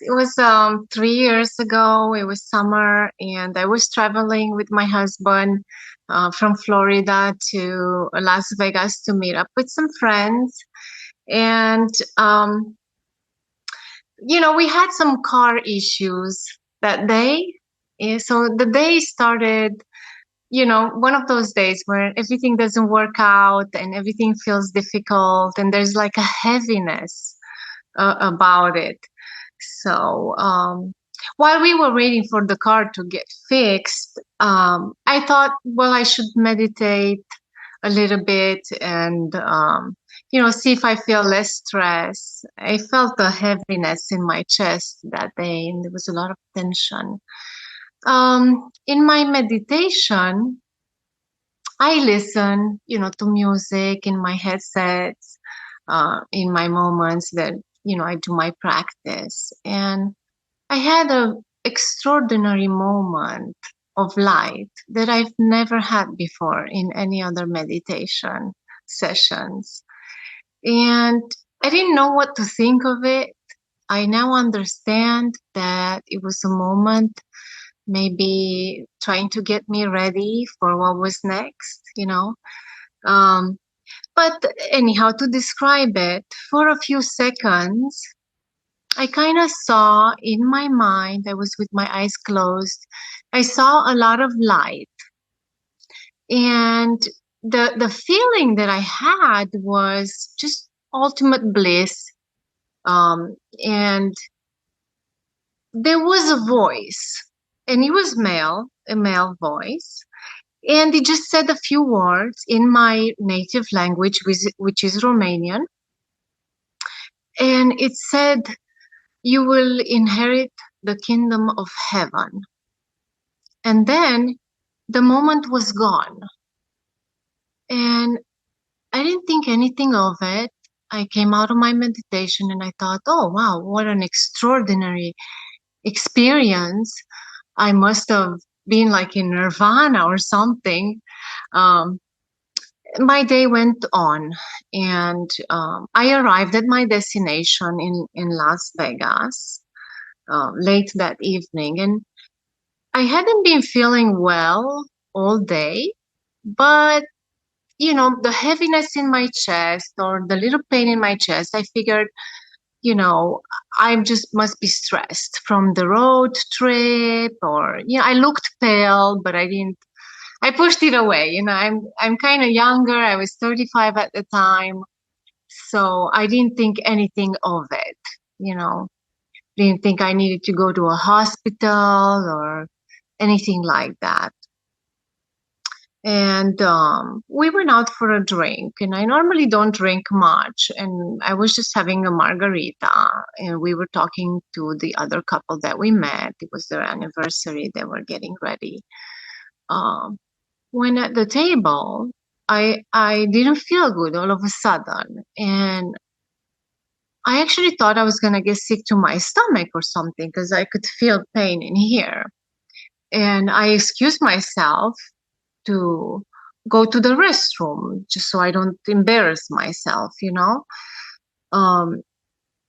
It was 3 years ago. It was summer, and I was traveling with my husband from Florida to Las Vegas to meet up with some friends. And we had some car issues that day. So the day started, one of those days where everything doesn't work out and everything feels difficult, and there's like a heaviness about it. So while we were waiting for the car to get fixed, I thought, well, I should meditate a little bit and, see if I feel less stress. I felt a heaviness in my chest that day, and there was a lot of tension. In my meditation, I listen, to music in my headsets, in my moments that, I do my practice. And I had an extraordinary moment of light that I've never had before in any other meditation sessions. And I didn't know what to think of it. I now understand that it was a moment maybe trying to get me ready for what was next. Um, but anyhow, to describe it, for a few seconds, I kind of saw in my mind, I was with my eyes closed, I saw a lot of light. And the feeling that I had was just ultimate bliss. And there was a voice, and it was a male voice. And it just said a few words in my native language, which is Romanian. And it said, "You will inherit the kingdom of heaven." And then the moment was gone. And I didn't think anything of it. I came out of my meditation and I thought, oh, wow, what an extraordinary experience. I must have been like in nirvana or something. Um, my day went on, and I arrived at my destination in Las Vegas late that evening. And I hadn't been feeling well all day, but the heaviness in my chest or the little pain in my chest, I figured, I just must be stressed from the road trip, or, I looked pale, but I pushed it away. I'm kind of younger. I was 35 at the time. So I didn't think anything of it, you know, didn't think I needed to go to a hospital or anything like that. And we went out for a drink, and I normally don't drink much. And I was just having a margarita, and we were talking to the other couple that we met. It was their anniversary. They were getting ready. Um, when at the table, I didn't feel good all of a sudden, and I actually thought I was gonna get sick to my stomach or something because I could feel pain in here. And I excused myself to go to the restroom just so I don't embarrass myself. Um,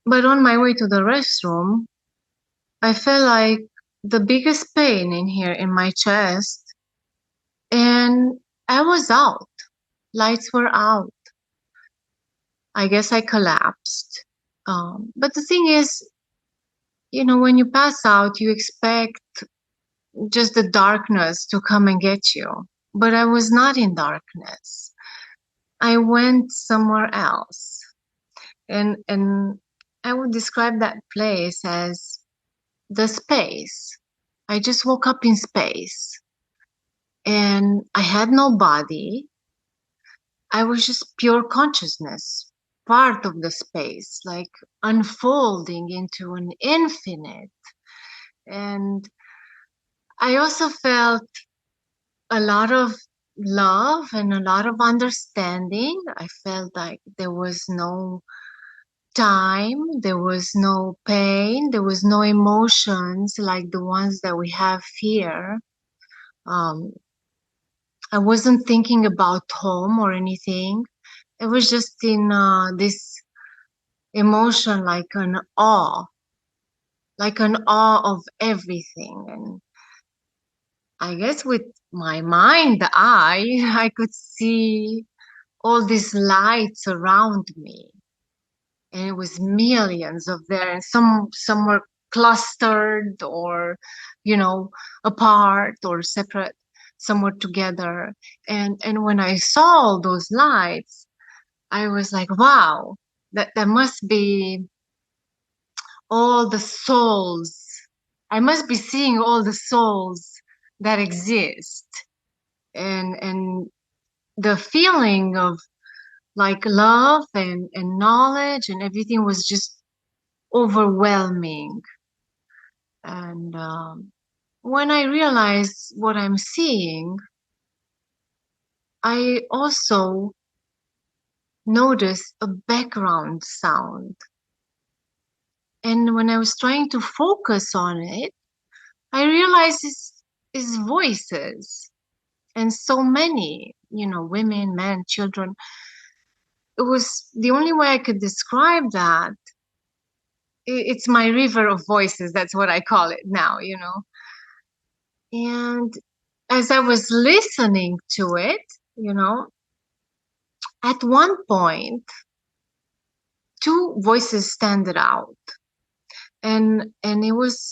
but on my way to the restroom, I felt like the biggest pain in here in my chest, and I was out. Lights were out. I guess I collapsed. But the thing is, when you pass out, you expect just the darkness to come and get you. But I was not in darkness. I went somewhere else. And I would describe that place as the space. I just woke up in space. And I had no body. I was just pure consciousness, part of the space, like unfolding into an infinite. And I also felt a lot of love and a lot of understanding. I felt like there was no time, there was no pain, there was no emotions like the ones that we have here. Um, I wasn't thinking about home or anything. It was just in this emotion, like an awe, like an awe of everything. And I guess with my mind eye, I could see all these lights around me. And it was millions of there. And some were clustered or, apart or separate. Some were together. And when I saw all those lights, I was like, wow, that must be all the souls. I must be seeing all the souls that exist. And the feeling of like love and knowledge and everything was just overwhelming. And when I realized what I'm seeing, I also noticed a background sound. And when I was trying to focus on it, I realized it's voices. And so many, women, men, children. It was the only way I could describe that. It's my river of voices. That's what I call it now. And as I was listening to it, at one point, two voices stood out. And it was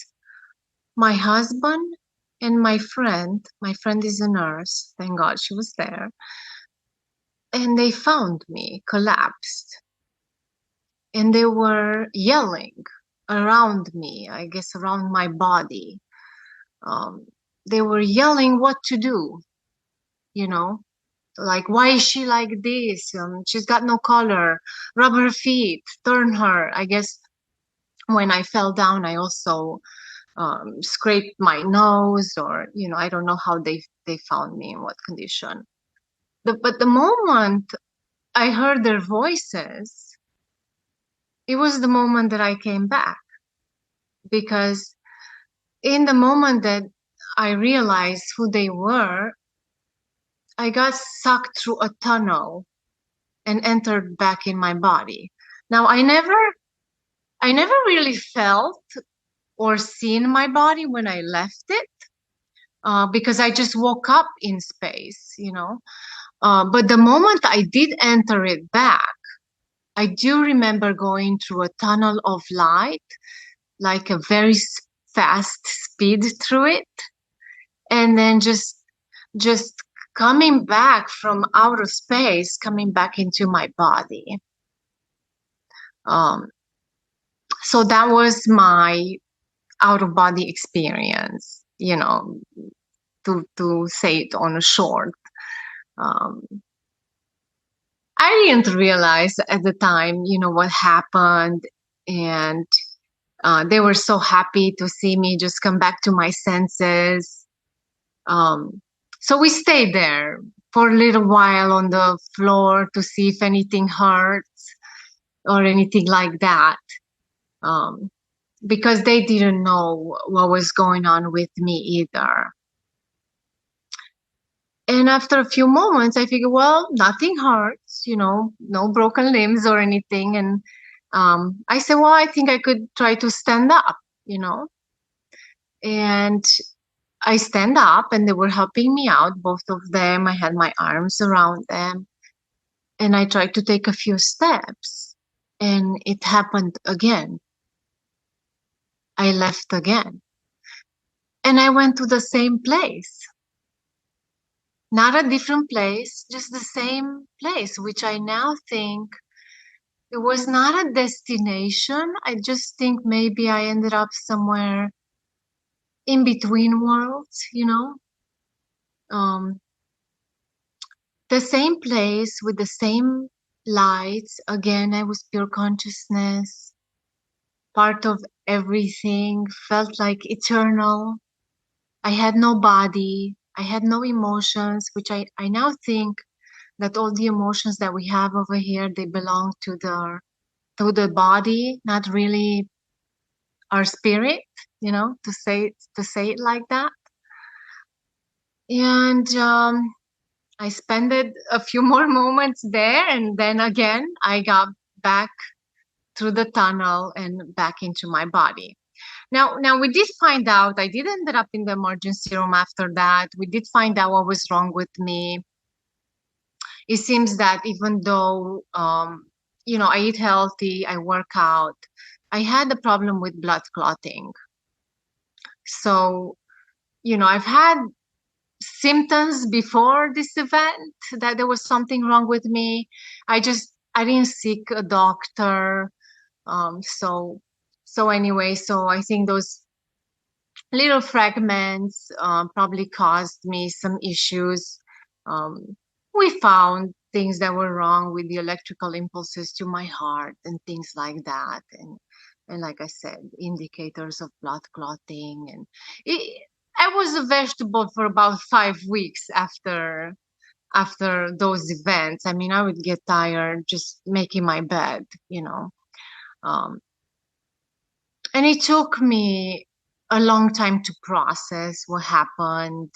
my husband and my friend. My friend is a nurse. Thank God she was there. And they found me collapsed. And they were yelling around me, I guess around my body. They were yelling what to do, like, why is she like this? She's got no color. Rub her feet, turn her. I guess when I fell down, I also scraped my nose, or, I don't know how they found me, in what condition. But the moment I heard their voices, it was the moment that I came back. Because in the moment that I realized who they were, I got sucked through a tunnel and entered back in my body. Now, I never really felt or seen my body when I left it, because I just woke up in space, But the moment I did enter it back, I do remember going through a tunnel of light, like a very fast speed through it, and then just coming back from outer space, coming back into my body. So that was my out of body experience, to say it on a short. I didn't realize at the time, what happened. And they were so happy to see me just come back to my senses. So we stayed there for a little while on the floor to see if anything hurts or anything like that. Because they didn't know what was going on with me either. And after a few moments, I figured, well, nothing hurts, no broken limbs or anything. And I said, well, I think I could try to stand up, And I stand up, and they were helping me out, both of them. I had my arms around them. And I tried to take a few steps. And it happened again. I left again. And I went to the same place. Not a different place, just the same place, which I now think it was not a destination. I just think maybe I ended up somewhere in between worlds, the same place with the same lights. Again, I was pure consciousness, part of everything, felt like eternal. I had no body. I had no emotions, which I now think that all the emotions that we have over here, they belong to the body, not really our spirit, to say it like that. And I spent a few more moments there, and then again I got back through the tunnel and back into my body. Now we did find out. I did end up in the emergency room after that. We did find out what was wrong with me. It seems that even though I eat healthy, I work out, I had a problem with blood clotting. So, I've had symptoms before this event that there was something wrong with me. I didn't seek a doctor. So anyway, so I think those little fragments probably caused me some issues. Um, we found things that were wrong with the electrical impulses to my heart and things like that. And like I said, indicators of blood clotting. And I was a vegetable for about 5 weeks after those events. I mean, I would get tired just making my bed. Um, and it took me a long time to process what happened.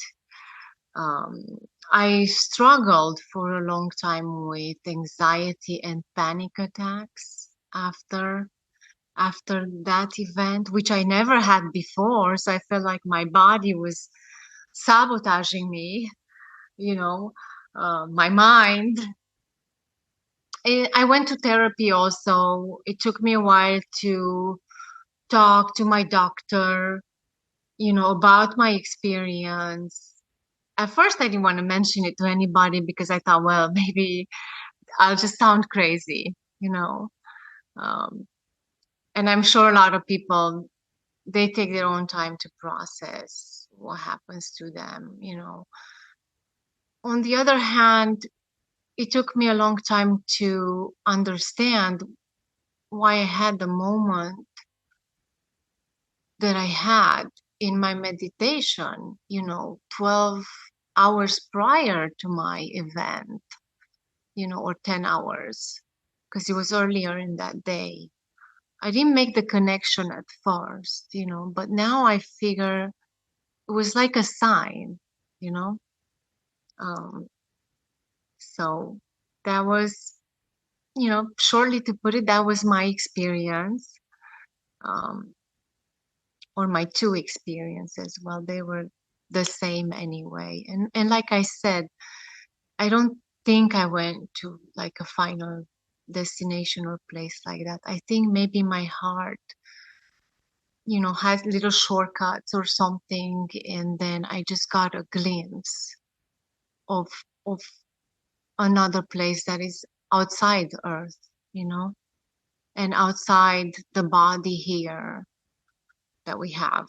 Um, I struggled for a long time with anxiety and panic attacks after that event, which I never had before. So I felt like my body was sabotaging me, you know, my mind. I went to therapy also. It took me a while to talk to my doctor, about my experience. At first, I didn't want to mention it to anybody because I thought, well, maybe I'll just sound crazy. Um, and I'm sure a lot of people, they take their own time to process what happens to them. On the other hand, it took me a long time to understand why I had the moment that I had in my meditation, 12 hours prior to my event, or 10 hours, because it was earlier in that day. I didn't make the connection at first, but now I figure it was like a sign, you know? Um, so that was, shortly to put it, that was my experience. Um, or my two experiences. Well, they were the same anyway. And like I said, I don't think I went to like a final destination or place like that. I think maybe my heart, had little shortcuts or something, and then I just got a glimpse of of another place that is outside Earth, you know, and outside the body here that we have.